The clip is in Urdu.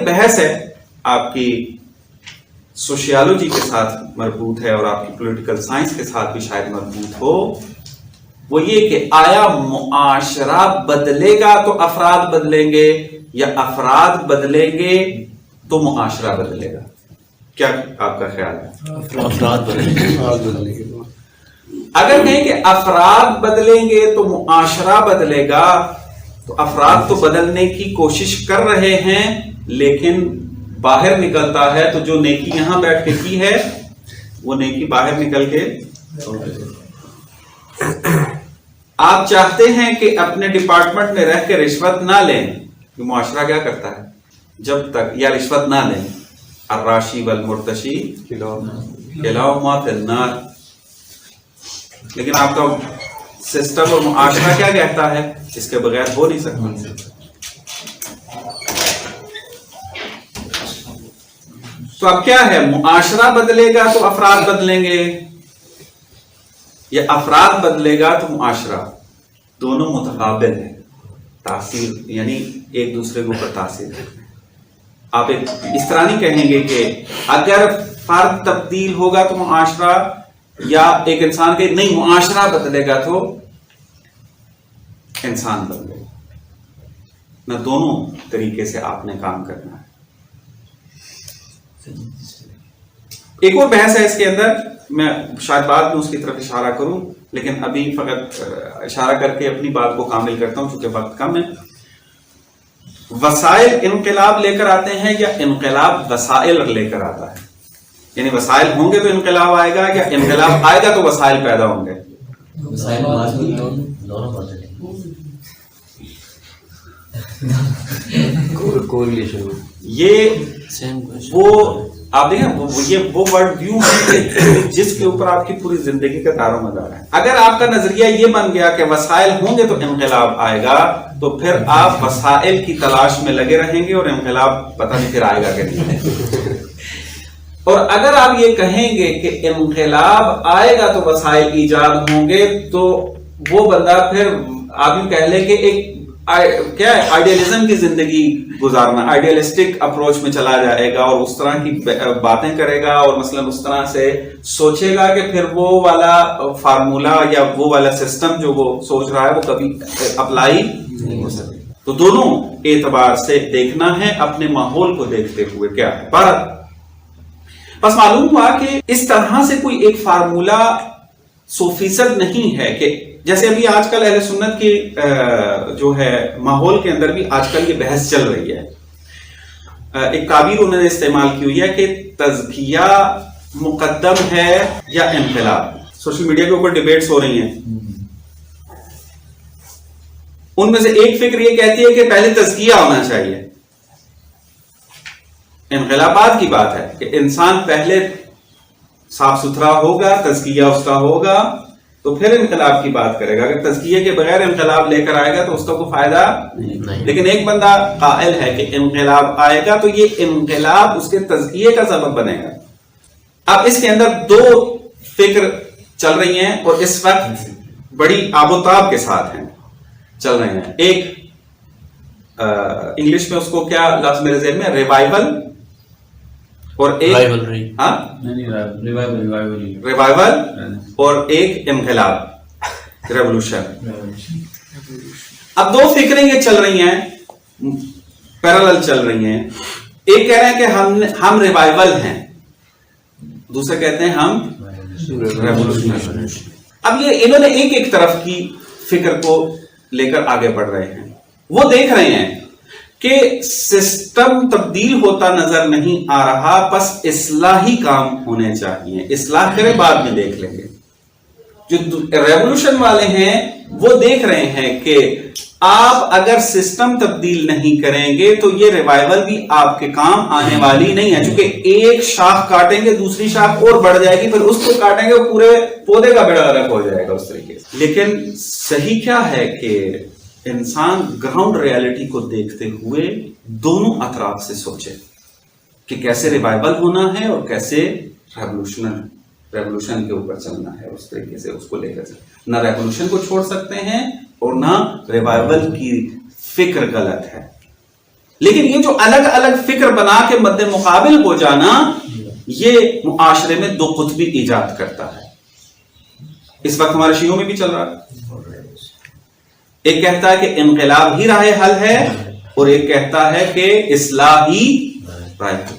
بحث ہے آپ کی سوشیالوجی کے ساتھ مربوط ہے اور آپ کی پولیٹیکل سائنس کے ساتھ بھی شاید مربوط ہو، وہ یہ کہ آیا معاشرہ بدلے گا تو افراد بدلیں گے یا افراد بدلیں گے تو معاشرہ بدلے گا؟ کیا آپ کا خیال ہے؟ افراد بدلیں گے۔ اگر کہیں کہ افراد بدلیں گے تو معاشرہ بدلے گا، تو افراد تو بدلنے کی کوشش کر رہے ہیں، لیکن باہر نکلتا ہے تو جو نیکی یہاں بیٹھ کے کی ہے وہ نیکی باہر نکل کے آپ چاہتے ہیں کہ اپنے ڈپارٹمنٹ میں رہ کے رشوت نہ لیں، کہ معاشرہ کیا کرتا ہے جب تک یا رشوت نہ لیں، الراشی والمرتشی کلاہما فی النار، لیکن آپ کا سسٹم اور معاشرہ کیا کہتا ہے اس کے بغیر ہو نہیں سکتا۔ تو اب کیا ہے، معاشرہ بدلے گا تو افراد بدلیں گے یا افراد بدلے گا تو معاشرہ؟ دونوں متقابل ہیں، تاثیر یعنی ایک دوسرے کے اوپر تاثیر ہے۔ آپ اس طرح نہیں کہیں گے کہ اگر فرد تبدیل ہوگا تو معاشرہ، یا ایک انسان کے نہیں معاشرہ بدلے گا تو انسان بدلے گا، نہ دونوں طریقے سے آپ نے کام کرنا ہے۔ ایک اور بحث ہے اس کے اندر، میں شاید بعد میں اس کی طرف اشارہ کروں، لیکن ابھی فقط اشارہ کر کے اپنی بات کو کامل کرتا ہوں چونکہ وقت کم ہے۔ وسائل انقلاب لے کر آتے ہیں یا انقلاب وسائل لے کر آتا ہے؟ یعنی وسائل ہوں گے تو انقلاب آئے گا یا انقلاب آئے گا تو وسائل پیدا ہوں گے؟ یہ وہ آپ دیکھیں، یہ وہ ورڈ ویو ہے جس کے اوپر آپ کی پوری زندگی کا دار و مدار ہے۔ اگر آپ کا نظریہ یہ بن گیا کہ وسائل ہوں گے تو انقلاب آئے گا، تو پھر آپ وسائل کی تلاش میں لگے رہیں گے اور انقلاب پتہ نہیں پھر آئے گا کہ نہیں۔ اور اگر آپ یہ کہیں گے کہ انقلاب آئے گا تو وسائل ایجاد ہوں گے، تو وہ بندہ پھر آپ یوں کہہ لیں کہ ایک کیا ہے آئیڈیلزم کی زندگی گزارنا، آئیڈیلسٹک اپروچ میں چلا جائے گا اور اس طرح کی باتیں کرے گا، اور مثلا اس طرح سے سوچے گا کہ پھر وہ والا فارمولا یا وہ والا سسٹم جو وہ سوچ رہا ہے وہ کبھی اپلائی نہیں ہو سکے۔ تو دونوں اعتبار سے دیکھنا ہے، اپنے ماحول کو دیکھتے ہوئے کیا ہے۔ بس معلوم ہوا کہ اس طرح سے کوئی ایک فارمولا 100% نہیں ہے کہ جیسے ابھی آج کل اہل سنت کی جو ہے ماحول کے اندر بھی آج کل یہ بحث چل رہی ہے، ایک تعبیر انہوں نے استعمال کی ہوئی ہے کہ تزکیہ مقدم ہے یا انقلاب۔ سوشل میڈیا کے اوپر ڈیبیٹس ہو رہی ہیں، ان میں سے ایک فکر یہ کہتی ہے کہ پہلے تزکیہ ہونا چاہیے، انقلابات کی بات ہے کہ انسان پہلے صاف ستھرا ہوگا، تزکیہ اس کا ہوگا تو پھر انقلاب کی بات کرے گا۔ اگر تزکیے کے بغیر انقلاب لے کر آئے گا تو اس کا کوئی فائدہ نہیں۔ لیکن ایک بندہ قائل ہے کہ انقلاب آئے گا تو یہ انقلاب اس کے تزکیے کا سبب بنے گا۔ اب اس کے اندر دو فکر چل رہی ہیں اور اس وقت بڑی آب و تاب کے ساتھ ہیں، چل رہے ہیں۔ ایک انگلش میں اس کو کیا لفظ میرے ذہن میں، ریوائول، اور ایک ریوائول اور ایک انقلاب، ریولوشن۔ اب دو فکریں یہ چل رہی ہیں، پیرالل چل رہی ہیں۔ ایک کہہ رہے ہیں کہ ہم ریوائول ہیں، دوسرے کہتے ہیں ہم ریولوشن۔ اب یہ انہوں نے ایک طرف کی فکر کو لے کر آگے بڑھ رہے ہیں۔ وہ دیکھ رہے ہیں کہ سسٹم تبدیل ہوتا نظر نہیں آ رہا، بس اصلاحی کام ہونے چاہیے، اصلاح کرے بعد میں دیکھ لیں گے۔ جو ریولوشن والے ہیں وہ دیکھ رہے ہیں کہ آپ اگر سسٹم تبدیل نہیں کریں گے تو یہ ریوائول بھی آپ کے کام آنے والی نہیں ہے، چونکہ ایک شاخ کاٹیں گے دوسری شاخ اور بڑھ جائے گی، پھر اس کو کاٹیں گے پورے پودے کا بیڑا غرق ہو جائے گا اس طریقے سے۔ لیکن صحیح کیا ہے کہ انسان گراؤنڈ ریالٹی کو دیکھتے ہوئے دونوں اطراف سے سوچے کہ کیسے ریوائول ہونا ہے اور کیسے ریولوشن کے اوپر چلنا ہے، اس طریقے سے اس کو لے کر نہ ریولوشن کو چھوڑ سکتے ہیں اور نہ ریوائول کی فکر غلط ہے۔ لیکن یہ جو الگ الگ فکر بنا کے مد مقابل ہو جانا، یہ معاشرے میں دو قطبی ایجاد کرتا ہے. اس وقت ہمارے شیعوں میں بھی چل رہا ہے. ایک کہتا ہے کہ انقلاب ہی راہ حل ہے، اور ایک کہتا ہے کہ اصلاح ہی راہ حل.